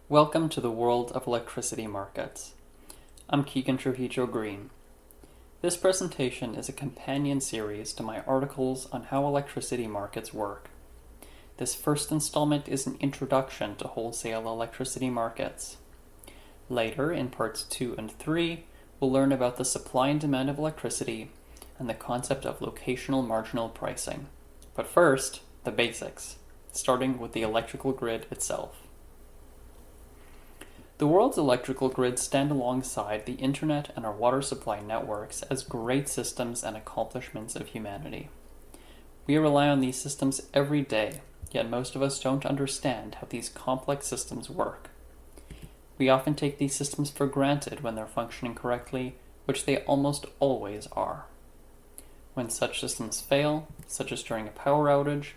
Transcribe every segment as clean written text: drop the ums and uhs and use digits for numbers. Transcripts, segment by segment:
Welcome to the world of electricity markets. I'm Keegan Trujillo Green. This presentation is a companion series to my articles on how electricity markets work. This first installment is an introduction to wholesale electricity markets. Later, in parts 2 and 3, we'll learn about the supply and demand of electricity and the concept of locational marginal pricing. But first, the basics, starting with the electrical grid itself. The world's electrical grids stand alongside the internet and our water supply networks as great systems and accomplishments of humanity. We rely on these systems every day, yet most of us don't understand how these complex systems work. We often take these systems for granted when they're functioning correctly, which they almost always are. When such systems fail, such as during a power outage,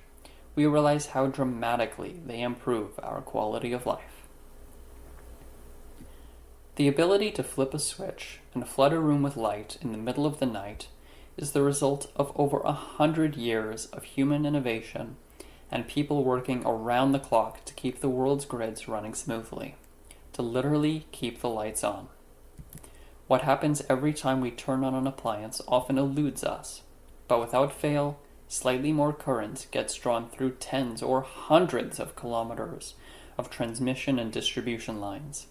we realize how dramatically they improve our quality of life. The ability to flip a switch and flood a room with light in the middle of the night is the result of over 100 years of human innovation and people working around the clock to keep the world's grids running smoothly, to literally keep the lights on. What happens every time we turn on an appliance often eludes us, but without fail, slightly more current gets drawn through tens or hundreds of kilometers of transmission and distribution lines.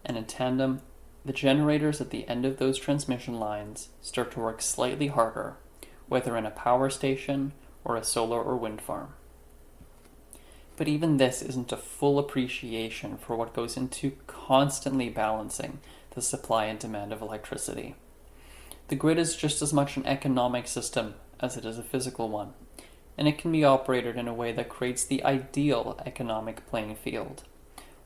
And in tandem, the generators at the end of those transmission lines start to work slightly harder, whether in a power station or a solar or wind farm. But even this isn't a full appreciation for what goes into constantly balancing the supply and demand of electricity. The grid is just as much an economic system as it is a physical one, and it can be operated in a way that creates the ideal economic playing field.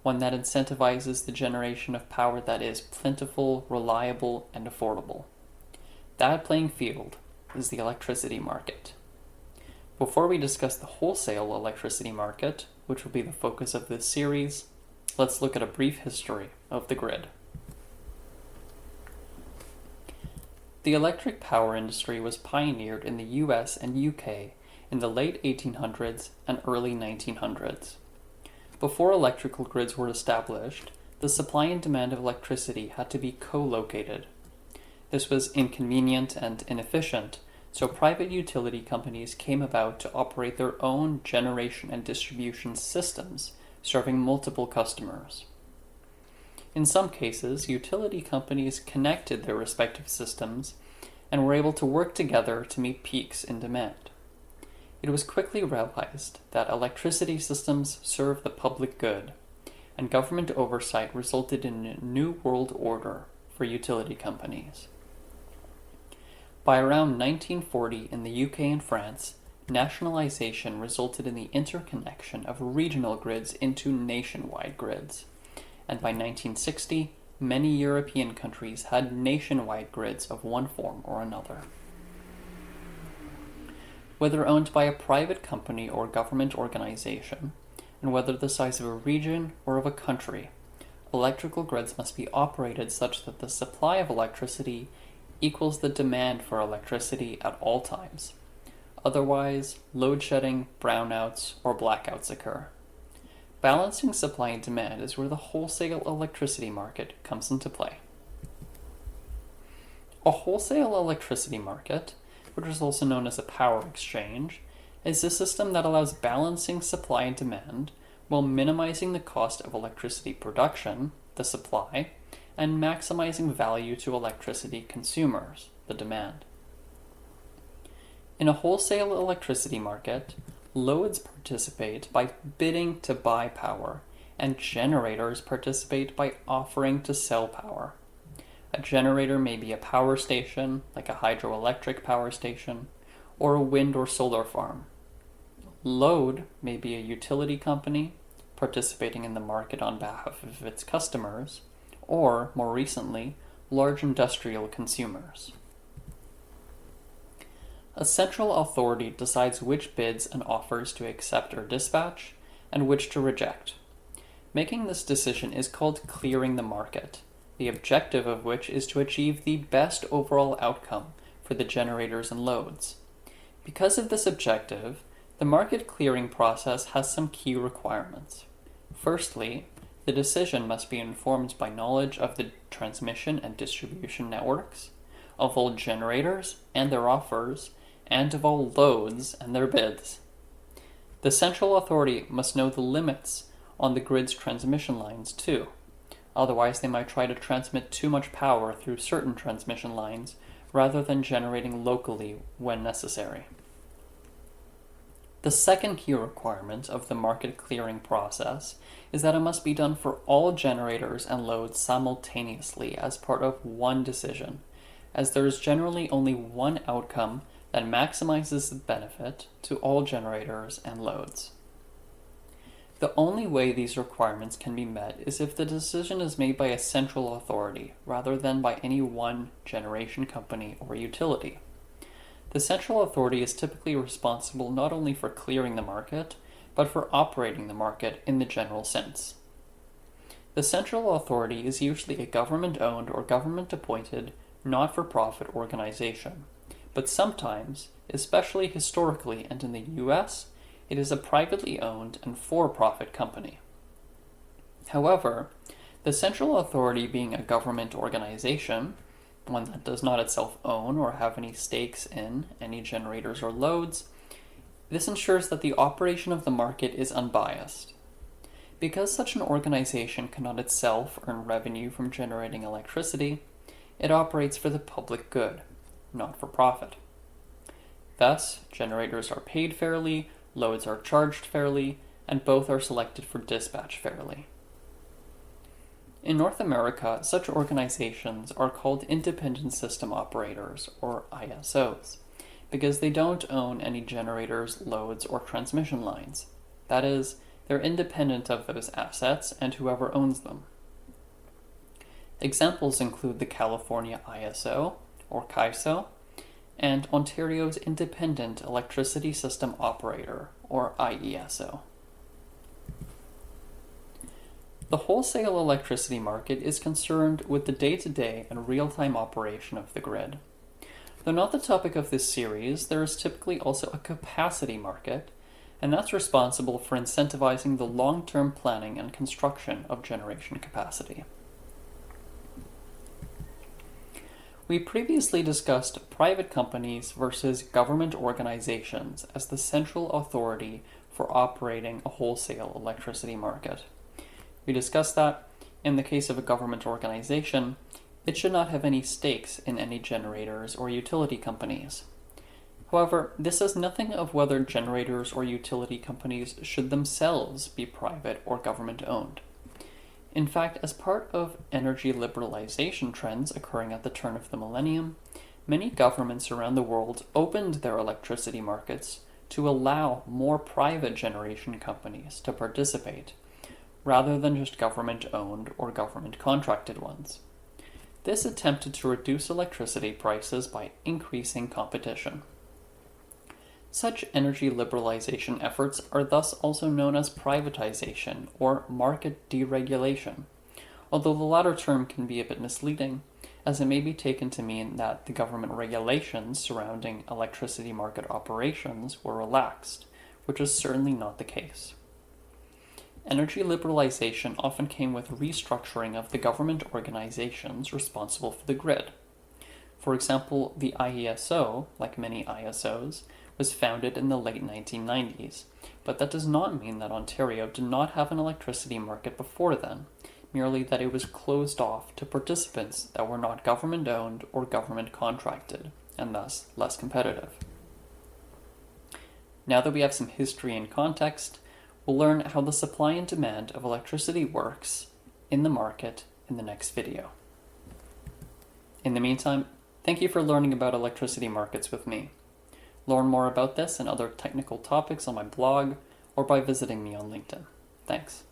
One that incentivizes the generation of power that is plentiful, reliable, and affordable. That playing field is the electricity market. Before we discuss the wholesale electricity market, which will be the focus of this series, let's look at a brief history of the grid. The electric power industry was pioneered in the US and UK in the late 1800s and early 1900s. Before electrical grids were established, the supply and demand of electricity had to be co-located. This was inconvenient and inefficient, so private utility companies came about to operate their own generation and distribution systems, serving multiple customers. In some cases, utility companies connected their respective systems and were able to work together to meet peaks in demand. It was quickly realized that electricity systems serve the public good, and government oversight resulted in a new world order for utility companies. By around 1940 in the UK and France, nationalization resulted in the interconnection of regional grids into nationwide grids, and by 1960, many European countries had nationwide grids of one form or another. Whether owned by a private company or government organization, and whether the size of a region or of a country, electrical grids must be operated such that the supply of electricity equals the demand for electricity at all times. Otherwise, load shedding, brownouts, or blackouts occur. Balancing supply and demand is where the wholesale electricity market comes into play. A wholesale electricity market, which is also known as a power exchange, is a system that allows balancing supply and demand while minimizing the cost of electricity production, the supply, and maximizing value to electricity consumers, the demand. In a wholesale electricity market, loads participate by bidding to buy power, and generators participate by offering to sell power. A generator may be a power station, like a hydroelectric power station, or a wind or solar farm. Load may be a utility company participating in the market on behalf of its customers, or, more recently, large industrial consumers. A central authority decides which bids and offers to accept or dispatch, and which to reject. Making this decision is called clearing the market, the objective of which is to achieve the best overall outcome for the generators and loads. Because of this objective, the market clearing process has some key requirements. Firstly, The decision must be informed by knowledge of the transmission and distribution networks, of all generators and their offers, and of all loads and their bids. The central authority must know the limits on the grid's transmission lines too. Otherwise, they might try to transmit too much power through certain transmission lines rather than generating locally when necessary. The second key requirement of the market clearing process is that it must be done for all generators and loads simultaneously as part of one decision, as there is generally only one outcome that maximizes the benefit to all generators and loads. The only way these requirements can be met is if the decision is made by a central authority rather than by any one generation company or utility. The central authority is typically responsible not only for clearing the market, but for operating the market in the general sense. The central authority is usually a government-owned or government-appointed not-for-profit organization, but sometimes, especially historically and in the US, it is a privately owned and for-profit company. However, the central authority being a government organization, one that does not itself own or have any stakes in any generators or loads, this ensures that the operation of the market is unbiased. Because such an organization cannot itself earn revenue from generating electricity, it operates for the public good, not for profit. Thus, generators are paid fairly, loads are charged fairly, and both are selected for dispatch fairly. In North America, such organizations are called independent system operators, or ISOs, because they don't own any generators, loads, or transmission lines. That is, they're independent of those assets and whoever owns them. Examples include the California ISO, or CAISO, and Ontario's Independent Electricity System Operator, or IESO. The wholesale electricity market is concerned with the day-to-day and real-time operation of the grid. Though not the topic of this series, there is typically also a capacity market, and that's responsible for incentivizing the long-term planning and construction of generation capacity. We previously discussed private companies versus government organizations as the central authority for operating a wholesale electricity market. We discussed that, in the case of a government organization, it should not have any stakes in any generators or utility companies. However, this says nothing of whether generators or utility companies should themselves be private or government-owned. In fact, as part of energy liberalization trends occurring at the turn of the millennium, many governments around the world opened their electricity markets to allow more private generation companies to participate, rather than just government-owned or government-contracted ones. This attempted to reduce electricity prices by increasing competition. Such energy liberalization efforts are thus also known as privatization or market deregulation, although the latter term can be a bit misleading, as it may be taken to mean that the government regulations surrounding electricity market operations were relaxed, which is certainly not the case. Energy liberalization often came with restructuring of the government organizations responsible for the grid. For example, the IESO, like many ISOs, was founded in the late 1990s, but that does not mean that Ontario did not have an electricity market before then, merely that it was closed off to participants that were not government-owned or government-contracted, and thus less competitive. Now that we have some history and context, we'll learn how the supply and demand of electricity works in the market in the next video. In the meantime, thank you for learning about electricity markets with me. Learn more about this and other technical topics on my blog or by visiting me on LinkedIn. Thanks.